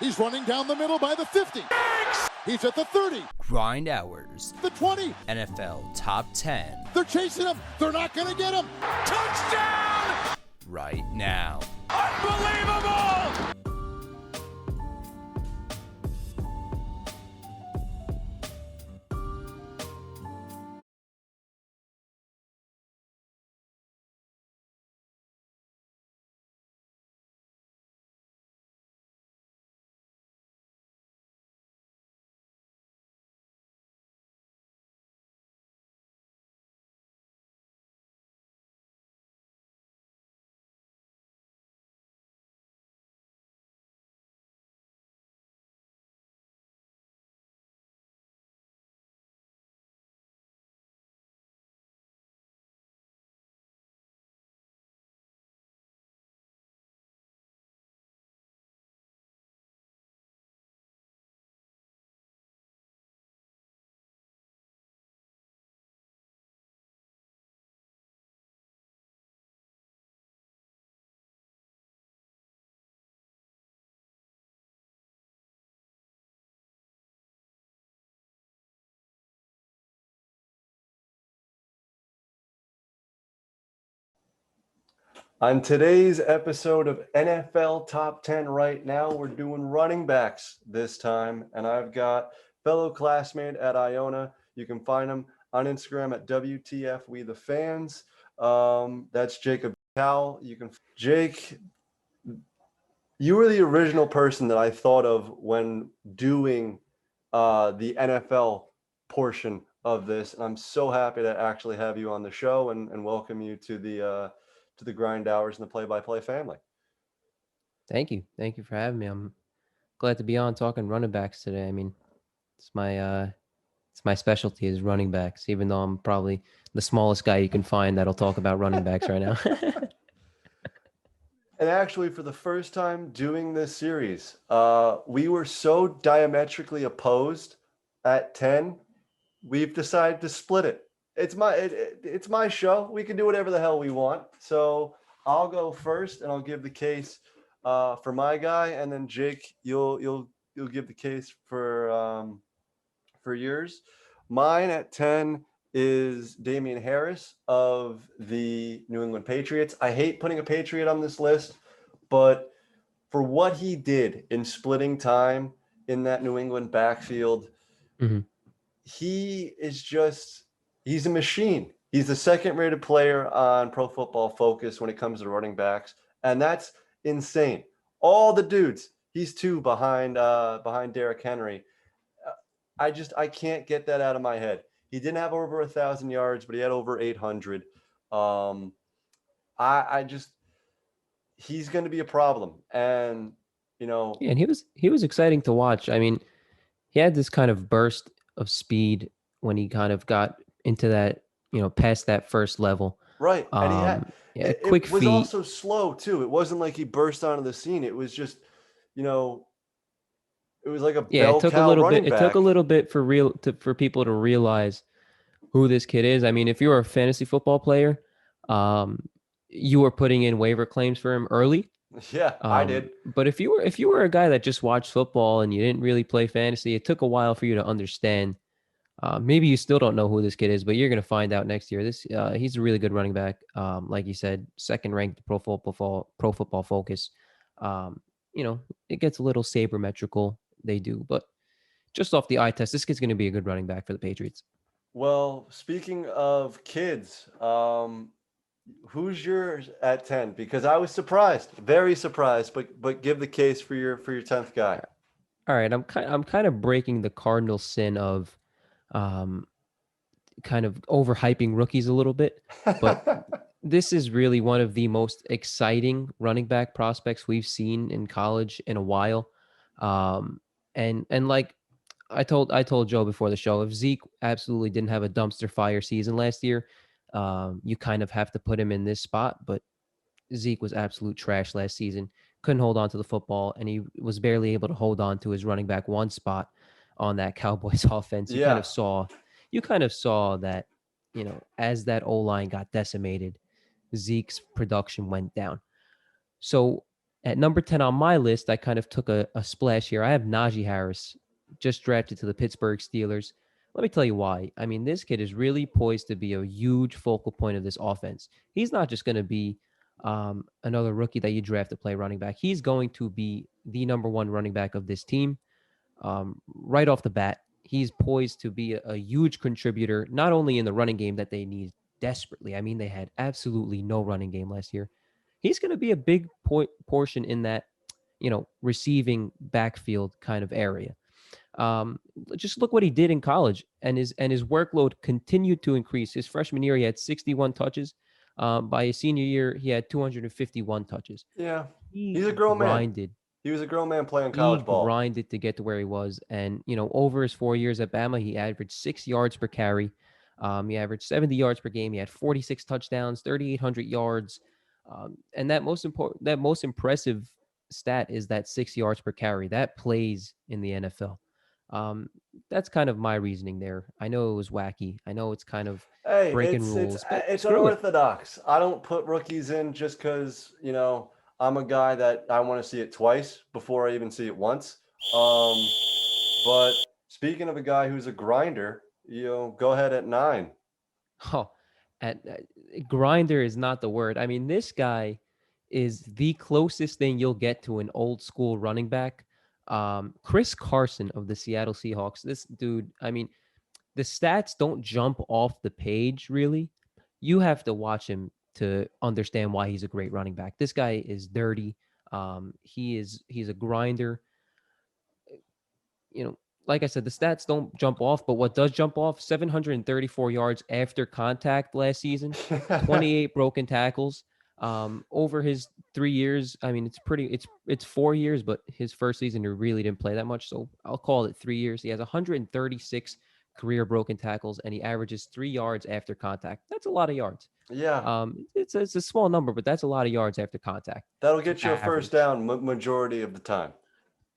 He's running down the middle by the 50. He's at the 30. Grind Hours. The 20. NFL Top 10. They're chasing him. They're not going to get him. Touchdown! Right now. Unbelievable! On today's episode of NFL Top 10 right now, we're doing running backs this time. And I've got fellow classmate at Iona. You can find him on Instagram at WTF We The Fans. That's Jacob Cowell. Jake, you were the original person that I thought of when doing the NFL portion of this. And I'm so happy to actually have you on the show and welcome you to the Grind Hours and the Play-by-Play family. Thank you for having me. I'm glad to be on talking running backs today. I mean, it's my specialty is running backs, even though I'm probably the smallest guy you can find that'll talk about running backs right now. And actually, for the first time doing this series, we were so diametrically opposed at 10, we've decided to split it. It's my show. We can do whatever the hell we want. So I'll go first, and I'll give the case for my guy, and then Jake, you'll give the case for yours. Mine at 10 is Damian Harris of the New England Patriots. I hate putting a Patriot on this list, but for what he did in splitting time in that New England backfield, he's a machine. He's the second-rated player on Pro Football Focus when it comes to running backs, and that's insane. All the dudes, he's two behind Derrick Henry. I can't get that out of my head. He didn't have over 1,000 yards, but he had over 800. He's going to be a problem, and Yeah, and he was exciting to watch. I mean, he had this kind of burst of speed when he kind of got into that, past that first level. Right. And quick it was feet. Also slow too. It wasn't like he burst onto the scene. It was just, it was like a bell cow running back. It took a little bit for people to realize who this kid is. I mean, if you were a fantasy football player, you were putting in waiver claims for him early. Yeah, I did. But if you were a guy that just watched football and you didn't really play fantasy, it took a while for you to understand. Maybe you still don't know who this kid is, but you're going to find out next year. He's a really good running back. Like you said, second ranked Pro Football Focus. It gets a little sabermetrical. They do, but just off the eye test, this kid's going to be a good running back for the Patriots. Well, speaking of kids, who's yours at 10? Because I was surprised, very surprised, but give the case for your 10th guy. All right, I'm kind of breaking the cardinal sin of kind of overhyping rookies a little bit, but this is really one of the most exciting running back prospects we've seen in college in a while. And like I told Joe before the show, if Zeke absolutely didn't have a dumpster fire season last year, you kind of have to put him in this spot, but Zeke was absolute trash last season. Couldn't hold on to the football, and he was barely able to hold on to his running back one spot on that Cowboys offense. You kind of saw that, as that O-line got decimated, Zeke's production went down. So At number 10 on my list, I kind of took a splash here. I have Najee Harris, just drafted to the Pittsburgh Steelers. Let me tell you why. I mean, this kid is really poised to be a huge focal point of this offense. He's not just going to be another rookie that you draft to play running back. He's going to be the number one running back of this team. Right off the bat, he's poised to be a huge contributor, not only in the running game that they need desperately. I mean, they had absolutely no running game last year. He's going to be a big portion in that, receiving backfield kind of area. Just look what he did in college, and his workload continued to increase. His freshman year, he had 61 touches. By his senior year, he had 251 touches. Yeah, He he's a grown grinded. man. He was a grown man playing college ball. He grinded to get to where he was. And, over his 4 years at Bama, he averaged 6 yards per carry. He averaged 70 yards per game. He had 46 touchdowns, 3,800 yards. And that most impressive stat is that 6 yards per carry. That plays in the NFL. That's kind of my reasoning there. I know it was wacky. I know it's kind of breaking rules. It's unorthodox. I don't put rookies in just because, I'm a guy that I want to see it twice before I even see it once. But speaking of a guy who's a grinder, go ahead at 9. Oh, grinder is not the word. I mean, this guy is the closest thing you'll get to an old school running back. Chris Carson of the Seattle Seahawks. This dude, I mean, the stats don't jump off the page, really. You have to watch him to understand why he's a great running back. This guy is dirty. He's a grinder. Like I said, the stats don't jump off, but what does jump off, 734 yards after contact last season, 28 broken tackles. Over his 3 years, I mean, it's 4 years, but his first season, he really didn't play that much. So I'll call it 3 years. He has 136 career broken tackles, and he averages 3 yards after contact. That's a lot of yards. Yeah. It's a small number, but that's a lot of yards after contact. That'll get you a first down majority of the time.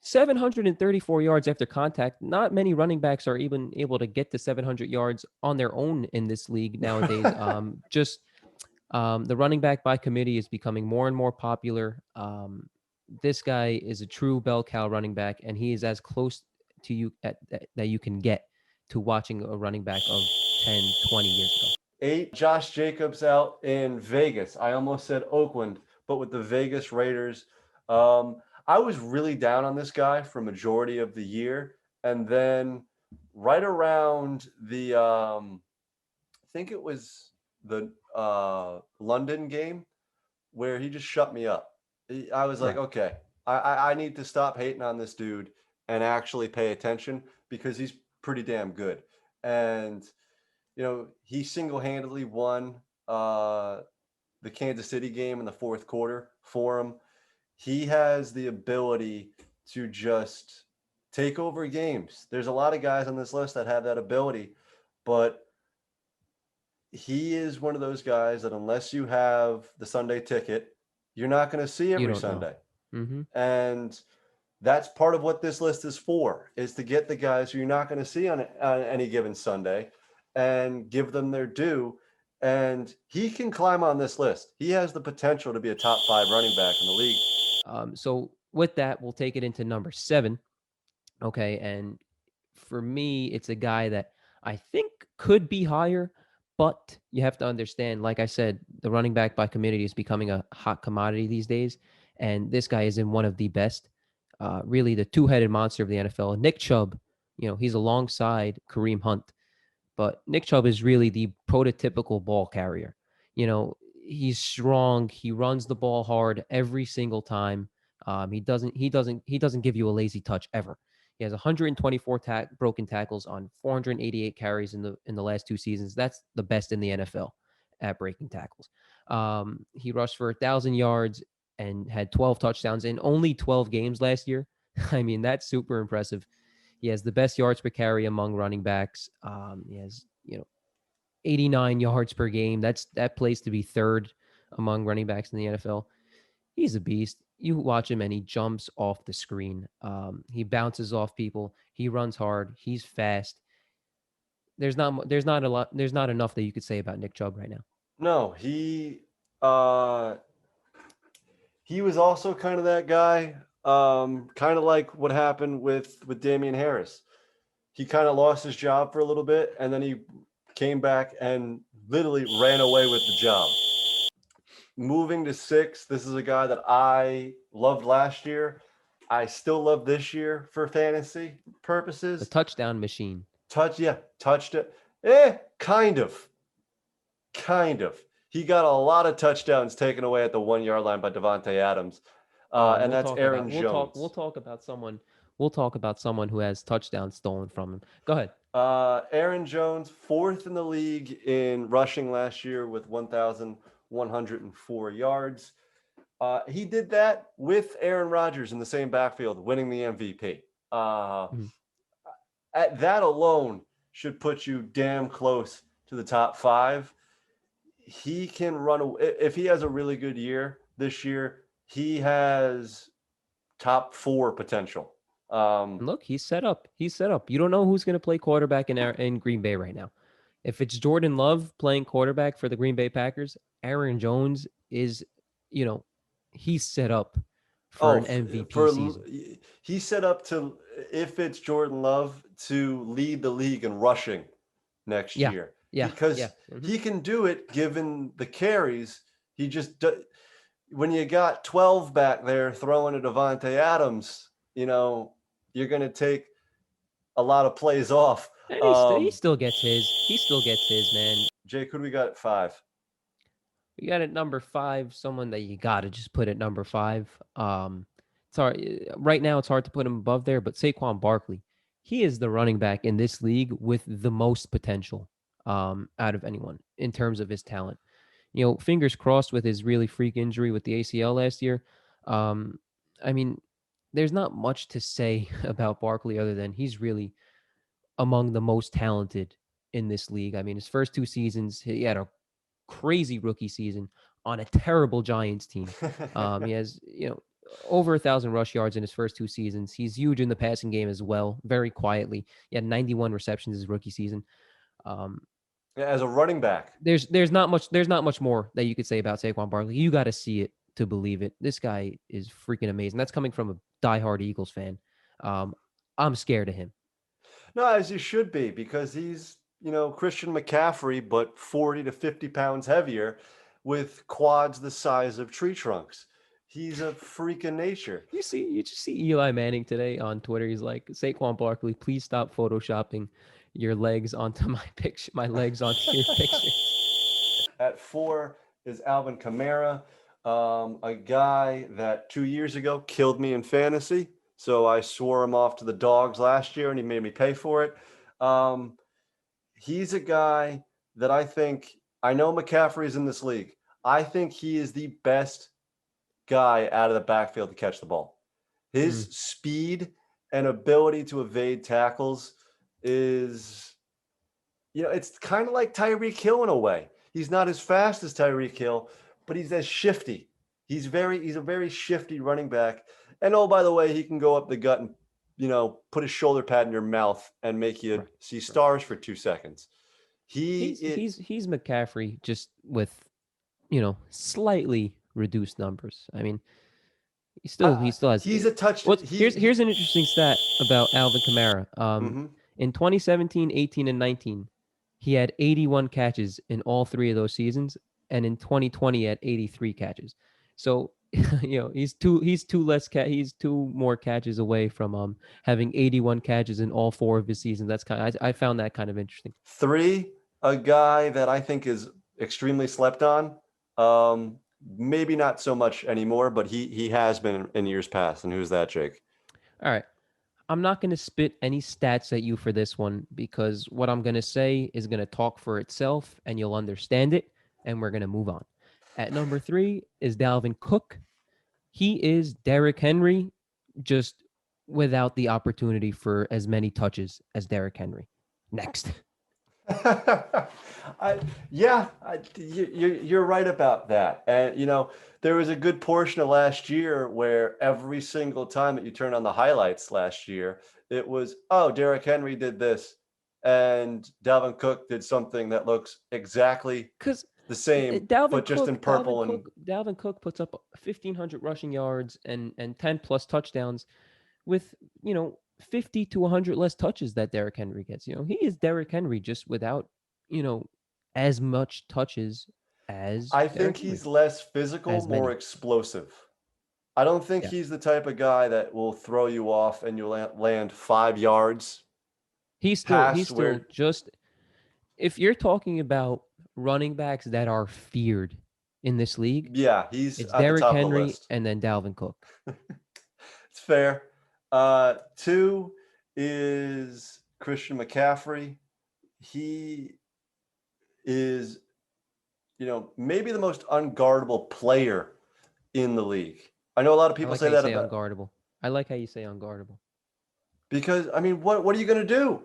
734 yards after contact. Not many running backs are even able to get to 700 yards on their own in this league nowadays. The running back by committee is becoming more and more popular. This guy is a true bell cow running back, and he is as close to you that you can get to watching a running back of 10, 20 years ago. 8, Josh Jacobs out in Vegas. I almost said Oakland, but with the Vegas Raiders. I was really down on this guy for a majority of the year. And then right around the, I think it was the London game where he just shut me up. I was like, okay, I need to stop hating on this dude and actually pay attention because he's pretty damn good. And, he single-handedly won the Kansas City game in the fourth quarter for him. He has the ability to just take over games. There's a lot of guys on this list that have that ability, but he is one of those guys that unless you have the Sunday ticket, you're not going to see every Sunday. Mm-hmm. And that's part of what this list is for, is to get the guys who you're not going to see on any given Sunday and give them their due. And he can climb on this list. He has the potential to be a top 5 running back in the league. So with that, we'll take it into number 7. Okay. And for me, it's a guy that I think could be higher, but you have to understand, like I said, the running back by committee is becoming a hot commodity these days. And this guy is in one of the best, really the two-headed monster of the NFL. Nick Chubb, he's alongside Kareem Hunt, but Nick Chubb is really the prototypical ball carrier. He's strong. He runs the ball hard every single time. He doesn't give you a lazy touch ever. He has 124 broken tackles on 488 carries in the last 2 seasons. That's the best in the NFL at breaking tackles. He rushed for 1,000 yards and had 12 touchdowns in only 12 games last year. I mean, that's super impressive. He has the best yards per carry among running backs. He has, 89 yards per game. That plays to be third among running backs in the NFL. He's a beast. You watch him and he jumps off the screen. He bounces off people. He runs hard. He's fast. There's not enough that you could say about Nick Chubb right now. No, He was also kind of that guy, kind of like what happened with Damian Harris. He kind of lost his job for a little bit, and then he came back and literally ran away with the job. Moving to 6, this is a guy that I loved last year. I still love this year for fantasy purposes. The touchdown machine. Touched it. Kind of. He got a lot of touchdowns taken away at the 1-yard line by Davante Adams, and that's Aaron Jones. We'll talk about someone. We'll talk about someone who has touchdowns stolen from him. Go ahead. Aaron Jones, 4th in the league in rushing last year with 1,104 yards. He did that with Aaron Rodgers in the same backfield, winning the MVP. At that alone should put you damn close to the top 5. He can run. If he has a really good year this year, he has top 4 potential. Look, he's set up. You don't know who's going to play quarterback in Green Bay right now. If it's Jordan Love playing quarterback for the Green Bay Packers, Aaron Jones is, he's set up for an MVP season. He's set up to, if it's Jordan Love, to lead the league in rushing next year. Yeah, because he can do it given the carries. He just, when you got 12 back there throwing to Davante Adams, you're going to take a lot of plays off. And he still gets his. He still gets his, man. Jake, who do we got at 5? We got at number 5, someone that you got to just put at number 5. It's hard. Right now, it's hard to put him above there, but Saquon Barkley, he is the running back in this league with the most potential out of anyone in terms of his talent. Fingers crossed with his really freak injury with the ACL last year. I mean, there's not much to say about Barkley other than he's really among the most talented in this league. I mean, his first 2 seasons, he had a crazy rookie season on a terrible Giants team. He has, over 1,000 rush yards in his first 2 seasons. He's huge in the passing game as well, very quietly. He had 91 receptions his rookie season. As a running back, there's not much more that you could say about Saquon Barkley. You got to see it to believe it. This guy is freaking amazing. That's coming from a diehard Eagles fan. I'm scared of him. No, as you should be, because he's, Christian McCaffrey, but 40 to 50 pounds heavier with quads the size of tree trunks. He's a freak of nature. You just see Eli Manning today on Twitter. He's like, Saquon Barkley, please stop photoshopping your legs onto my picture, my legs onto your picture. At 4 is Alvin Kamara, a guy that 2 years ago killed me in fantasy. So I swore him off to the dogs last year, and he made me pay for it. He's a guy that I know McCaffrey's in this league. I think he is the best guy out of the backfield to catch the ball. His speed and ability to evade tackles is, it's kind of like Tyreek Hill in a way. He's not as fast as Tyreek Hill, but he's as shifty. He's a very shifty running back. And oh, by the way, he can go up the gut and, put his shoulder pad in your mouth and make you see stars for 2 seconds. He's McCaffrey just with, slightly reduced numbers. I mean, he still has. He's a touchdown. Here's an interesting stat about Alvin Kamara. In 2017, 18, and 19, he had 81 catches in all 3 of those seasons, and in 2020, he had 83 catches. So, he's two more catches away from having 81 catches in all 4 of his seasons. That's I found that kind of interesting. 3, a guy that I think is extremely slept on. Maybe not so much anymore, but he has been in years past. And who's that, Jake? All right. I'm not going to spit any stats at you for this one because what I'm going to say is going to talk for itself and you'll understand it. And we're going to move on. At number 3 is Dalvin Cook. He is Derrick Henry, just without the opportunity for as many touches as Derrick Henry. Next. You're right about that. And, there was a good portion of last year where every single time that you turn on the highlights last year, it was, oh, Derrick Henry did this and Dalvin Cook did something that looks exactly the same, but just in purple Dalvin Cook puts up 1,500 rushing yards and 10 plus touchdowns with 50 to 100 less touches that Derrick Henry gets. He is Derrick Henry just without as much touches as I Derrick think Henry. he's less physical, more explosive. I don't think he's the type of guy that will throw you off and you'll land 5 yards. He's still just, if you're talking about running backs that are feared in this league, he's it's at Derrick the top Henry of the list. and then Dalvin Cook. It's fair. 2 is Christian McCaffrey. He is, maybe the most unguardable player in the league. I know a lot of people say that about unguardable. I like how you say unguardable. Because what are you going to do?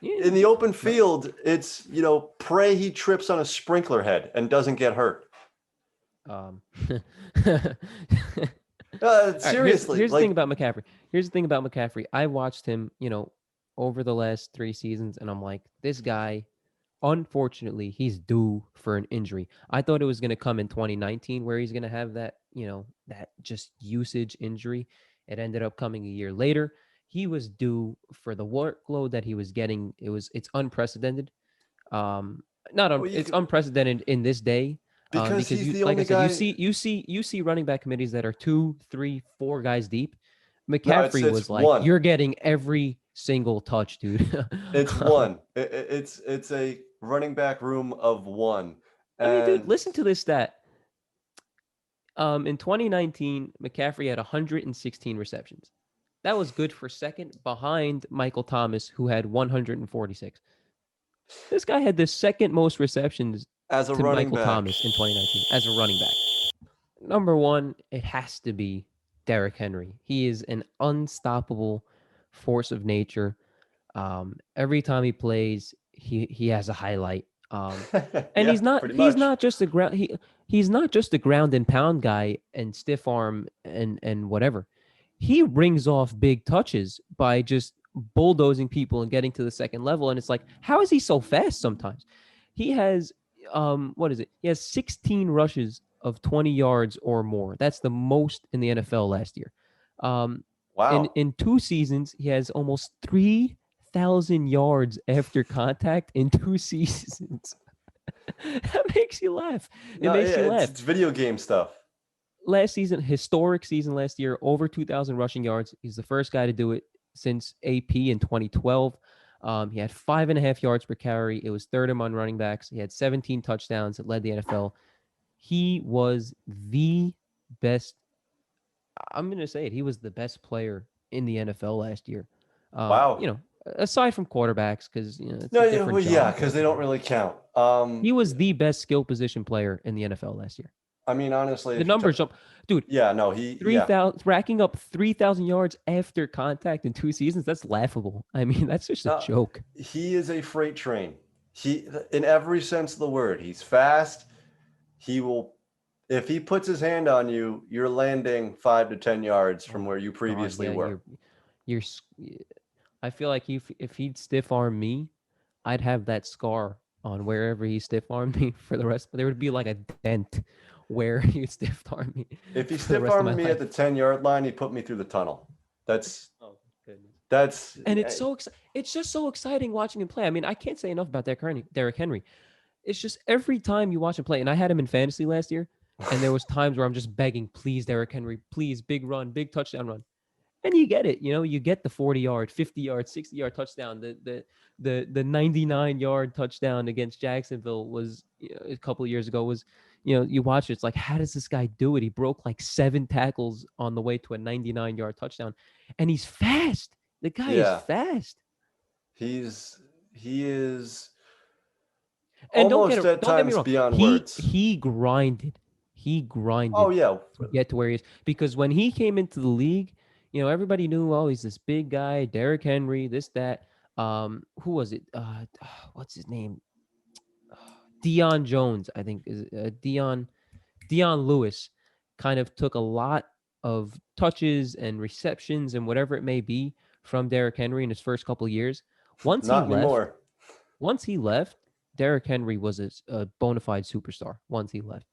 In the open field, it's, pray he trips on a sprinkler head and doesn't get hurt. Seriously. Here's the thing about McCaffrey. I watched him, over the last 3 seasons, and I'm like, this guy, unfortunately, he's due for an injury. I thought it was going to come in 2019 where he's going to have that, that just usage injury. It ended up coming a year later. He was due for the workload that he was getting. It's unprecedented. It's unprecedented in this day. Because he's the only guy. You see running back committees that are 2, 3, 4 guys deep. McCaffrey was like, one. You're getting every single touch, dude. It's one. It's a running back room of one. Dude, listen to this stat. In 2019, McCaffrey had 116 receptions. That was good for second behind Michael Thomas, who had 146. This guy had the second most receptions as a to running Michael back. Thomas in 2019 as a running back. Number 1, it has to be Derrick Henry. He is an unstoppable force of nature. Every time he plays, he has a highlight. And he's not just a ground and pound guy and stiff arm and whatever. He rings off big touches by just bulldozing people and getting to the second level. And it's like, how is he so fast sometimes? He has, He has 16 rushes of 20 yards or more. That's the most in the NFL last year. Wow. In 2 seasons, he has almost 3,000 yards after contact in 2 seasons. That makes you laugh. It's video game stuff. Last season, historic season last year, over 2,000 rushing yards. He's the first guy to do it since AP in 2012. He had 5.5 yards per carry. It was third among running backs. He had 17 touchdowns. It led the NFL. He was the best. I'm going to say it. He was the best player in the NFL last year. Wow. Aside from quarterbacks, because because they don't really count. He was the best skill position player in the NFL last year. I mean, honestly, the numbers jump, dude. Yeah, no, racking up 3,000 yards after contact in 2 seasons. That's laughable. I mean, that's just a joke. He is a freight train. He, in every sense of the word, he's fast. He will, if he puts his hand on you, you're landing 5 to 10 yards from where you previously were. I feel like if he'd stiff arm me, I'd have that scar on wherever he stiff armed me for the rest. There would be like a dent where he stiff armed me. If he stiff armed me at the 10-yard line, he put me through the tunnel. It's just so exciting watching him play. I mean, I can't say enough about Derrick Henry. It's just every time you watch him play, and I had him in fantasy last year, and there was times where I'm just begging, please, Derrick Henry, please, big run, big touchdown run. And you get it, you get the 40-yard, 50-yard, 60-yard touchdown. The 99-yard touchdown against Jacksonville was a couple of years ago. Was you watch it, it's like, how does this guy do it? He broke like 7 tackles on the way to a 99-yard touchdown, and he's fast. The guy is fast. He is. And almost at times beyond words. He grinded. Oh yeah, to get to where he is, because when he came into the league, everybody knew, oh, he's this big guy, Derrick Henry, this, that. Who was it? What's his name? Deion Jones, I think. Is Deion Lewis kind of took a lot of touches and receptions and whatever it may be from Derrick Henry in his first couple of years. Once he left, Derrick Henry was a bona fide superstar once he left.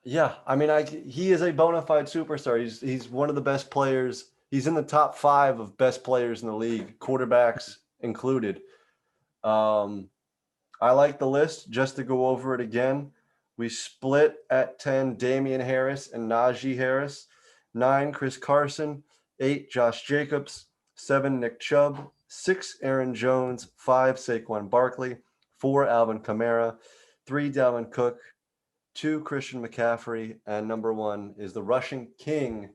Yeah. I mean, he is a bona fide superstar. He's one of the best players. He's in the top 5 of best players in the league, quarterbacks included. I like the list. Just to go over it again, we split at 10 Damian Harris and Najee Harris, 9 Chris Carson, 8 Josh Jacobs, 7 Nick Chubb, 6 Aaron Jones, 5 Saquon Barkley, 4 Alvin Kamara, 3 Dalvin Cook, 2 Christian McCaffrey, and number 1 is the rushing king,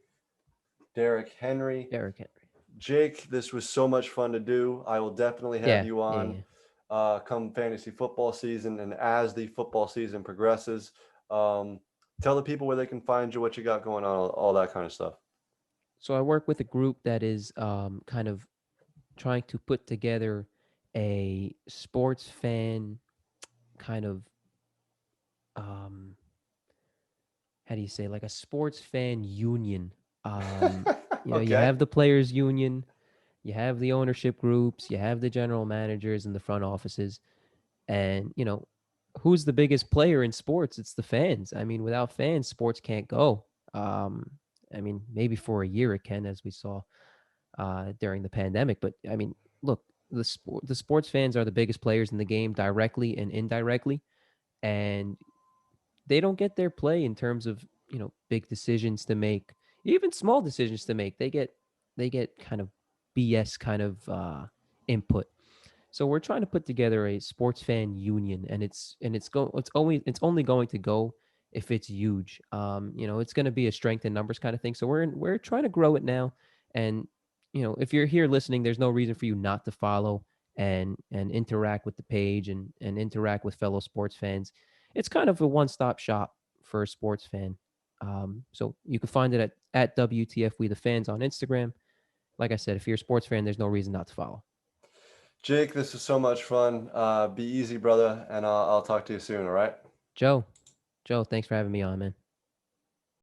Derrick Henry. Derrick Henry. Jake, this was so much fun to do. I will definitely have you on come fantasy football season, and as the football season progresses. Tell the people where they can find you, what you got going on, all that kind of stuff. So I work with a group that is kind of trying to put together a sports fan kind of how do you say, like a sports fan union. You know, you have the players union, you have the ownership groups, you have the general managers and the front offices, and you know, who's the biggest player in sports? It's the fans. I mean, without fans, sports can't go. I mean, maybe for a year it can, as we saw during the pandemic. But I mean, look, the sports fans are the biggest players in the game, directly and indirectly, and they don't get their play in terms of, you know, big decisions to make, even small decisions to make. They get kind of BS kind of input. So we're trying to put together a sports fan union, and it's only going to go if it's huge. You know, it's going to be a strength in numbers kind of thing. So we're trying to grow it now, and you know, if you're here listening, there's no reason for you not to follow and interact with the page and interact with fellow sports fans. It's kind of a one-stop shop for a sports fan. So you can find it at WTF We the Fans on Instagram. Like I said, if you're a sports fan, there's no reason not to follow. Jake, this was so much fun. Be easy, brother, and I'll talk to you soon, all right? Joe, thanks for having me on, man.